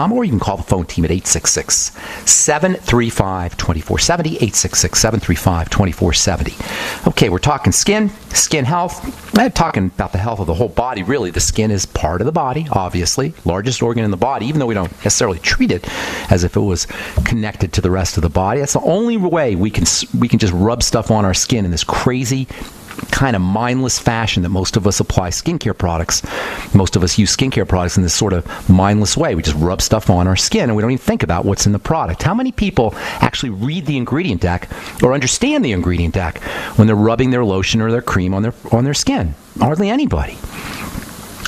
BenFuchsMay.com, or you can call the phone team at 866-735-2470, 866-735-2470. Okay, we're talking skin health. I'm talking about the health of the whole body, really. The skin is part of the body, obviously, largest organ in the body, even though we don't necessarily treat it as if it was connected to the rest of the body. That's the only way we can just rub stuff on our skin in this crazy kind of mindless fashion that most of us apply skincare products. Most of us use skincare products in this sort of mindless way. We just rub stuff on our skin and we don't even think about what's in the product. How many people actually read the ingredient deck or understand the ingredient deck when they're rubbing their lotion or their cream on their skin? Hardly anybody.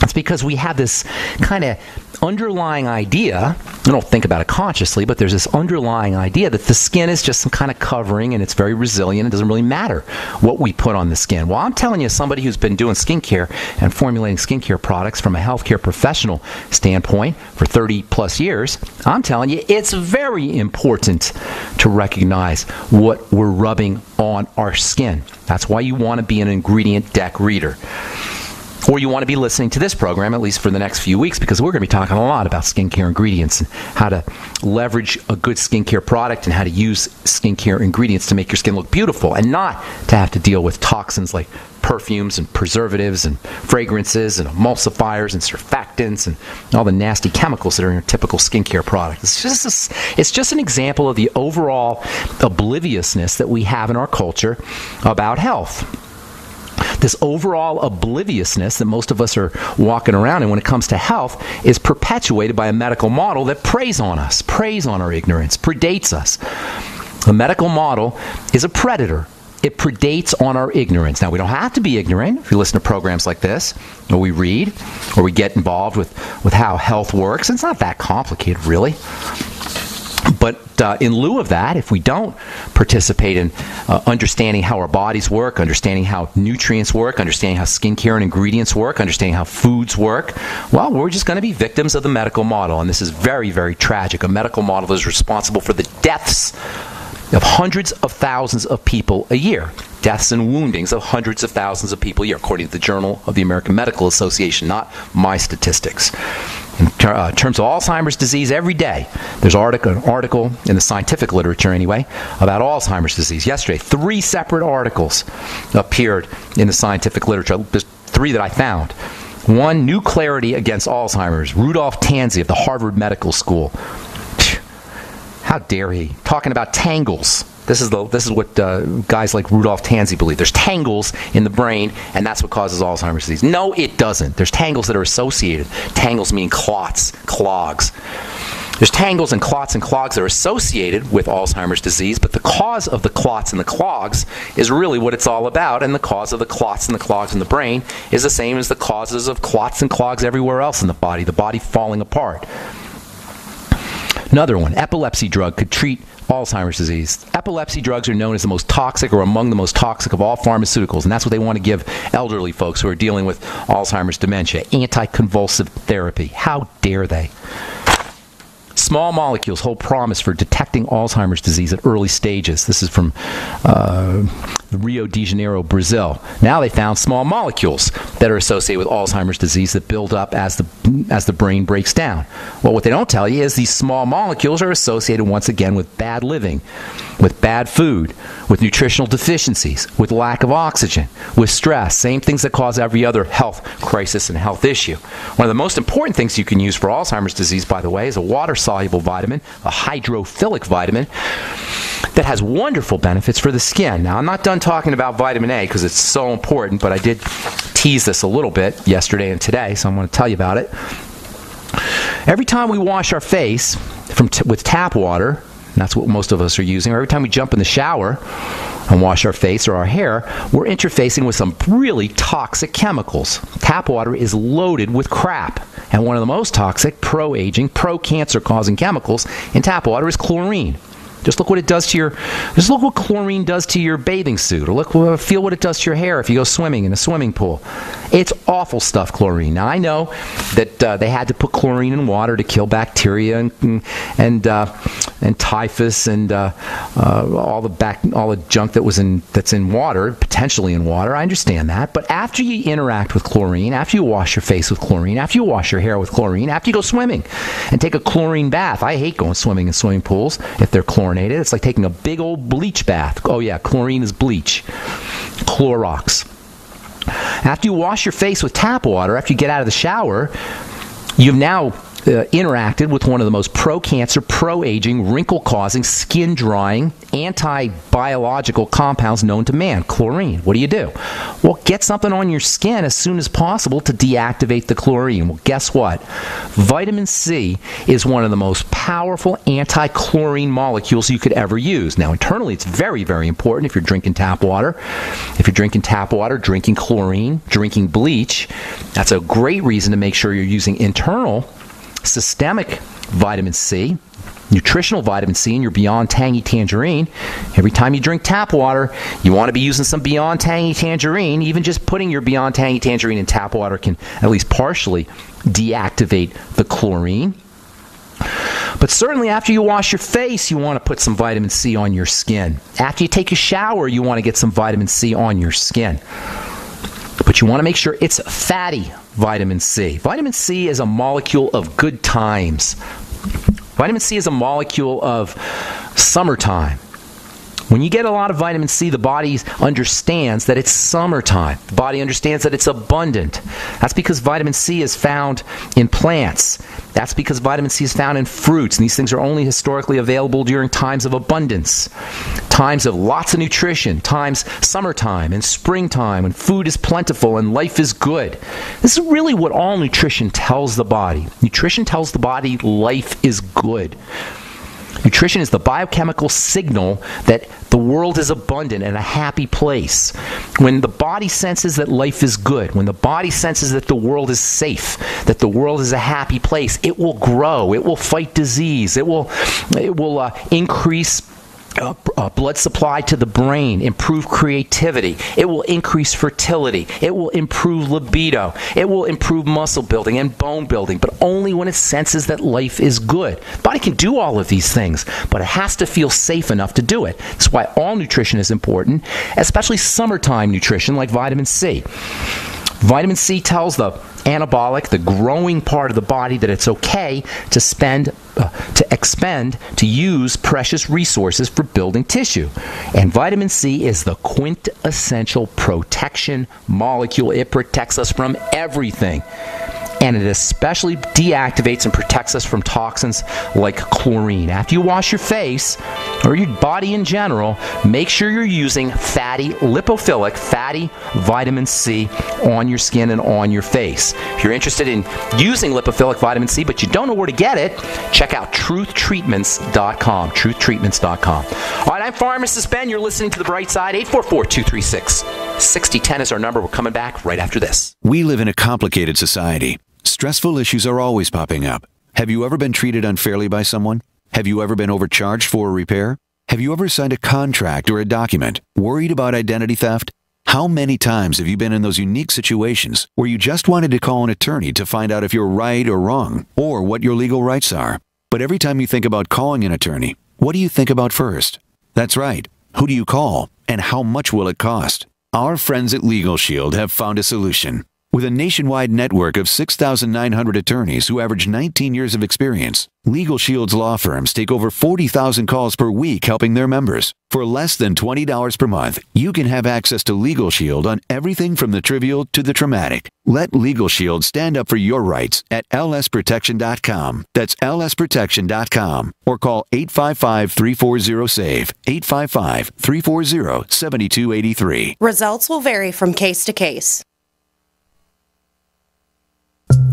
It's because we have this kind of underlying idea. I don't think about it consciously, but there's this underlying idea that the skin is just some kind of covering and it's very resilient. It doesn't really matter what we put on the skin. Well, I'm telling you, somebody who's been doing skincare and formulating skincare products from a healthcare professional standpoint for 30 plus years, I'm telling you, it's very important to recognize what we're rubbing on our skin. That's why you want to be an ingredient deck reader. Or you want to be listening to this program, at least for the next few weeks, because we're going to be talking a lot about skincare ingredients and how to leverage a good skincare product and how to use skincare ingredients to make your skin look beautiful and not to have to deal with toxins like perfumes and preservatives and fragrances and emulsifiers and surfactants and all the nasty chemicals that are in a typical skincare product. It's just an example of the overall obliviousness that we have in our culture about health. This overall obliviousness that most of us are walking around in when it comes to health is perpetuated by a medical model that preys on us, preys on our ignorance, predates us. The medical model is a predator. It predates on our ignorance. Now, we don't have to be ignorant if you listen to programs like this, or we read, or we get involved with how health works. It's not that complicated, really. But in lieu of that, if we don't participate in understanding how our bodies work, understanding how nutrients work, understanding how skincare and ingredients work, understanding how foods work, well, we're just going to be victims of the medical model. And this is very, very tragic. A medical model that is responsible for the deaths of hundreds of thousands of people a year. Deaths and woundings of hundreds of thousands of people a year, according to the Journal of the American Medical Association, not my statistics. In terms of Alzheimer's disease, every day there's an article in the scientific literature anyway about Alzheimer's disease. Yesterday, 3 separate articles appeared in the scientific literature. There's 3 that I found. One, New Clarity Against Alzheimer's. Rudolph Tanzi of the Harvard Medical School. How dare he? Talking about tangles. This is what guys like Rudolph Tanzi believe. There's tangles in the brain, and that's what causes Alzheimer's disease. No, it doesn't. There's tangles that are associated. Tangles mean clots, clogs. There's tangles and clots that are associated with Alzheimer's disease, but the cause of the clots and the clogs is really what it's all about, and the cause of the clots and the clogs in the brain is the same as the causes of clots and clogs everywhere else in the body falling apart. Another one, epilepsy drug could treat Alzheimer's disease. Epilepsy drugs are known as the most toxic or among the most toxic of all pharmaceuticals, and that's what they want to give elderly folks who are dealing with Alzheimer's dementia, anticonvulsive therapy. How dare they? Small molecules hold promise for detecting Alzheimer's disease at early stages. This is from Rio de Janeiro, Brazil. Now they found small molecules that are associated with Alzheimer's disease that build up as the brain breaks down. Well, what they don't tell you is these small molecules are associated once again with bad living, with bad food, with nutritional deficiencies, with lack of oxygen, with stress, same things that cause every other health crisis and health issue. One of the most important things you can use for Alzheimer's disease, by the way, is a water-soluble vitamin, a hydrophilic vitamin, that has wonderful benefits for the skin. Now, I'm not done talking about vitamin A because it's so important, but I did tease this a little bit yesterday and today, so I'm going to tell you about it. Every time we wash our face with tap water, and that's what most of us are using, or every time we jump in the shower and wash our face or our hair, we're interfacing with some really toxic chemicals. Tap water is loaded with crap. And one of the most toxic, pro-aging, pro-cancer causing chemicals in tap water is chlorine. Just look what it does to look what chlorine does to your bathing suit, or feel what it does to your hair if you go swimming in a swimming pool. It's awful stuff, chlorine. Now, I know that they had to put chlorine in water to kill bacteria and and typhus and all the junk that's in water, potentially in water. I understand that. But after you interact with chlorine, after you wash your face with chlorine, after you wash your hair with chlorine, after you go swimming and take a chlorine bath. I hate going swimming in swimming pools if they're chlorinated. It's like taking a big old bleach bath. Oh yeah, chlorine is bleach. Clorox. After you wash your face with tap water, after you get out of the shower, you've now interacted with one of the most pro-cancer, pro-aging, wrinkle-causing, skin-drying, anti-biological compounds known to man, chlorine. What do? Well, get something on your skin as soon as possible to deactivate the chlorine. Well, guess what? Vitamin C is one of the most powerful anti-chlorine molecules you could ever use. Now, internally, it's very, very important if you're drinking tap water. If you're drinking tap water, drinking chlorine, drinking bleach, that's a great reason to make sure you're using internal systemic vitamin C, nutritional vitamin C in your Beyond Tangy Tangerine. Every time you drink tap water, you want to be using some Beyond Tangy Tangerine. Even just putting your Beyond Tangy Tangerine in tap water can at least partially deactivate the chlorine. But certainly after you wash your face, you want to put some vitamin C on your skin. After you take a shower, you want to get some vitamin C on your skin. But you want to make sure it's fatty vitamin C. Vitamin C is a molecule of good times. Vitamin C is a molecule of summertime. When you get a lot of vitamin C, the body understands that it's summertime. The body understands that it's abundant. That's because vitamin C is found in plants. That's because vitamin C is found in fruits. And these things are only historically available during times of abundance, times of lots of nutrition, times summertime and springtime when food is plentiful and life is good. This is really what all nutrition tells the body. Nutrition tells the body life is good. Nutrition is the biochemical signal that the world is abundant and a happy place. When the body senses that life is good, when the body senses that the world is safe, that the world is a happy place, it will grow, it will fight disease, it will increase blood supply to the brain, improve creativity. It will increase fertility. It will improve libido. It will improve muscle building and bone building, but only when it senses that life is good. The body can do all of these things, but it has to feel safe enough to do it. That's why all nutrition is important, especially summertime nutrition like vitamin C. Vitamin C tells the anabolic, the growing part of the body, that it's okay to use precious resources for building tissue. And vitamin C is the quintessential protection molecule. It protects us from everything. And it especially deactivates and protects us from toxins like chlorine. After you wash your face, or your body in general, make sure you're using fatty, lipophilic, fatty vitamin C on your skin and on your face. If you're interested in using lipophilic vitamin C, but you don't know where to get it, check out truthtreatments.com, truthtreatments.com. All right, I'm Pharmacist Ben. You're listening to The Bright Side. 844-236-6010 is our number. We're coming back right after this. We live in a complicated society. Stressful issues are always popping up. Have you ever been treated unfairly by someone? Have you ever been overcharged for a repair? Have you ever signed a contract or a document worried about identity theft? How many times have you been in those unique situations where you just wanted to call an attorney to find out if you're right or wrong, or what your legal rights are? But every time you think about calling an attorney, what do you think about first? That's right. Who do you call, and how much will it cost? Our friends at Legal Shield have found a solution. With a nationwide network of 6,900 attorneys who average 19 years of experience, Legal Shield's law firms take over 40,000 calls per week helping their members. For less than $20 per month, you can have access to Legal Shield on everything from the trivial to the traumatic. Let Legal Shield stand up for your rights at lsprotection.com. That's lsprotection.com. Or call 855-340-SAVE, 855-340-7283. Results will vary from case to case.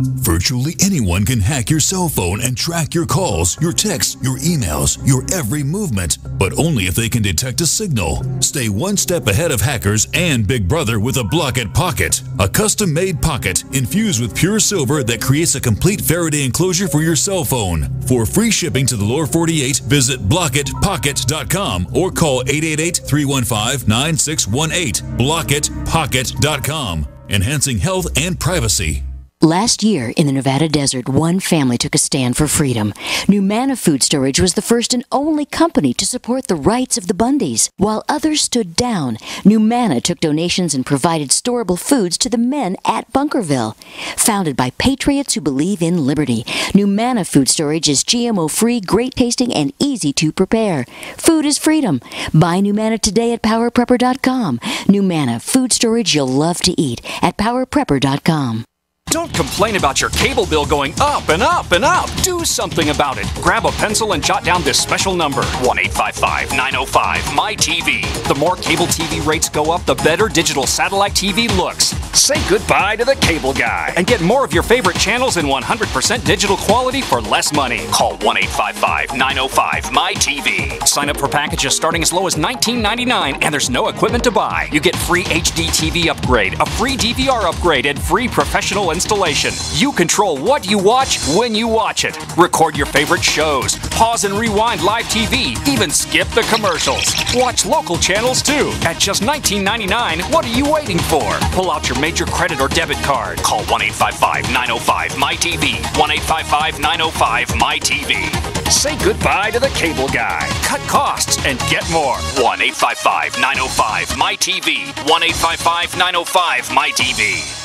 Virtually anyone can hack your cell phone and track your calls, your texts, your emails, your every movement, but only if they can detect a signal. Stay one step ahead of hackers and Big Brother with a Block-It Pocket, a custom-made pocket infused with pure silver that creates a complete Faraday enclosure for your cell phone. For free shipping to the lower 48, visit blockitpocket.com or call 888-315-9618. blockitpocket.com, enhancing health and privacy. Last year, in the Nevada desert, one family took a stand for freedom. Numana Food Storage was the first and only company to support the rights of the Bundys. While others stood down, Numana took donations and provided storable foods to the men at Bunkerville. Founded by patriots who believe in liberty, Numana Food Storage is GMO-free, great tasting, and easy to prepare. Food is freedom. Buy Numana today at PowerPrepper.com. Numana Food Storage you'll love to eat at PowerPrepper.com. Don't complain about your cable bill going up and up and up. Do something about it. Grab a pencil and jot down this special number, 1-855-905-MY-TV. The more cable TV rates go up, the better digital satellite TV looks. Say goodbye to the cable guy and get more of your favorite channels in 100% digital quality for less money. Call 1-855-905-MY-TV. Sign up for packages starting as low as $19.99 and there's no equipment to buy. You get free HD TV upgrade, a free DVR upgrade, and free professional installation. You control what you watch when you watch it. Record your favorite shows, pause and rewind live TV, even skip the commercials. Watch local channels too. At just $19.99, what are you waiting for? Pull out your major credit or debit card. Call 1-855-905-MY-TV. 1-855-905-MY-TV. Say goodbye to the cable guy. Cut costs and get more. 1-855-905-MY-TV. 1-855-905-MY-TV.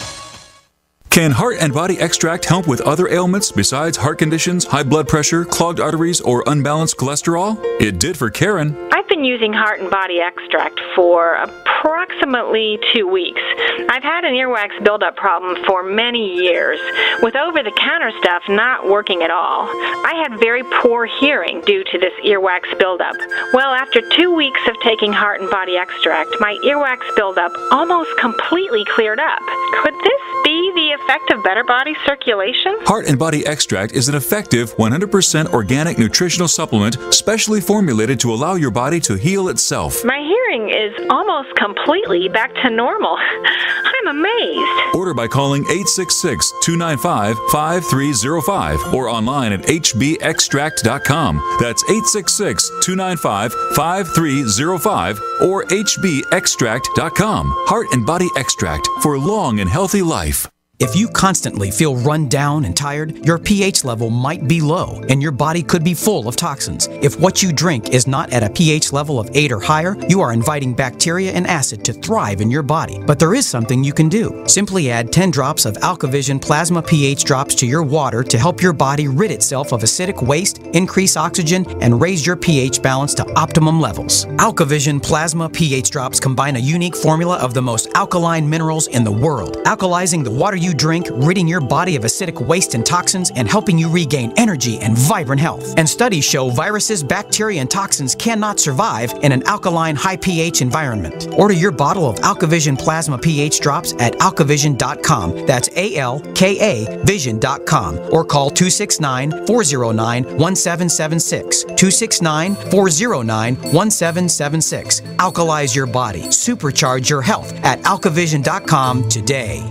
Can Heart and Body Extract help with other ailments besides heart conditions, high blood pressure, clogged arteries, or unbalanced cholesterol? It did for Karen. I've been using Heart and Body Extract for approximately 2 weeks. I've had an earwax buildup problem for many years, with over-the-counter stuff not working at all. I had very poor hearing due to this earwax buildup. Well, after 2 weeks of taking Heart and Body Extract, my earwax buildup almost completely cleared up. Could this be the effect of better body circulation? Heart and Body Extract is an effective 100% organic nutritional supplement specially formulated to allow your body to heal itself. My hearing is almost completely back to normal. I'm amazed. Order by calling 866-295-5305 or online at hbextract.com. That's 866-295-5305 or hbextract.com. Heart and Body Extract for a long and healthy life. If you constantly feel run down and tired, your pH level might be low and your body could be full of toxins. If what you drink is not at a pH level of 8 or higher, you are inviting bacteria and acid to thrive in your body. But there is something you can do. Simply add 10 drops of AlkaVision Plasma pH drops to your water to help your body rid itself of acidic waste, increase oxygen, and raise your pH balance to optimum levels. AlkaVision Plasma pH drops combine a unique formula of the most alkaline minerals in the world, alkalizing the water you drink, ridding your body of acidic waste and toxins, and helping you regain energy and vibrant health. And studies show viruses, bacteria, and toxins cannot survive in an alkaline, high pH environment. Order your bottle of AlkaVision Plasma pH drops at alkavision.com. That's ALKA Vision.com. Or call 269-409-1776. 269-409-1776. Alkalize your body. Supercharge your health at alkavision.com today.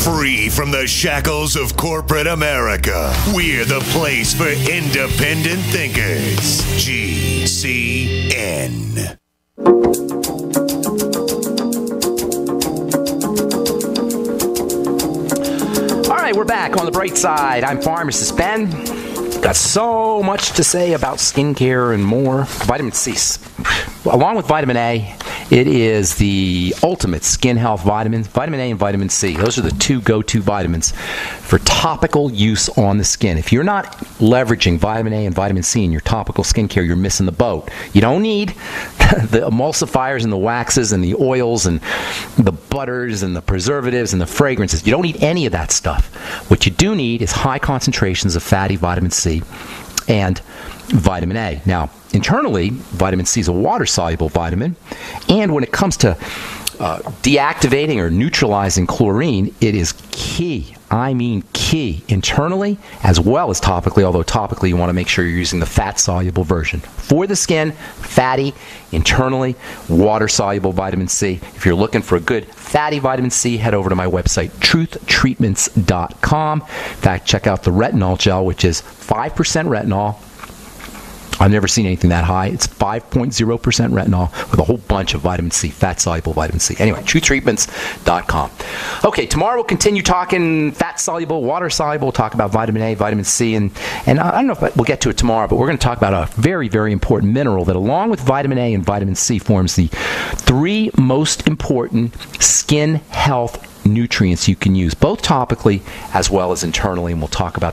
Free from the shackles of corporate America, we're the place for independent thinkers. GCN. All right, we're back on the bright side. I'm Pharmacist Ben. Got so much to say about skincare and more. Vitamin C. Along with vitamin A, it is the ultimate skin health vitamins. Vitamin A and vitamin C. Those are the two go-to vitamins for topical use on the skin. If you're not leveraging vitamin A and vitamin C in your topical skincare, you're missing the boat. You don't need the emulsifiers and the waxes and the oils and the butters and the preservatives and the fragrances. You don't need any of that stuff. What you do need is high concentrations of fatty vitamin C and vitamin A. Now, internally, vitamin C is a water-soluble vitamin, and when it comes to deactivating or neutralizing chlorine, it is key. I mean key, internally as well as topically, although topically you want to make sure you're using the fat-soluble version. For the skin, fatty, internally, water-soluble vitamin C. If you're looking for a good fatty vitamin C, head over to my website, truthtreatments.com. In fact, check out the retinol gel, which is 5% retinol, I've never seen anything that high. It's 5.0% retinol with a whole bunch of vitamin C, fat-soluble vitamin C. Anyway, TrueTreatments.com. Okay, tomorrow we'll continue talking fat-soluble, water-soluble. We'll talk about vitamin A, vitamin C, and I don't know if we'll get to it tomorrow, but we're going to talk about a very, very important mineral that, along with vitamin A and vitamin C, forms the 3 most important skin health nutrients you can use, both topically as well as internally, and we'll talk about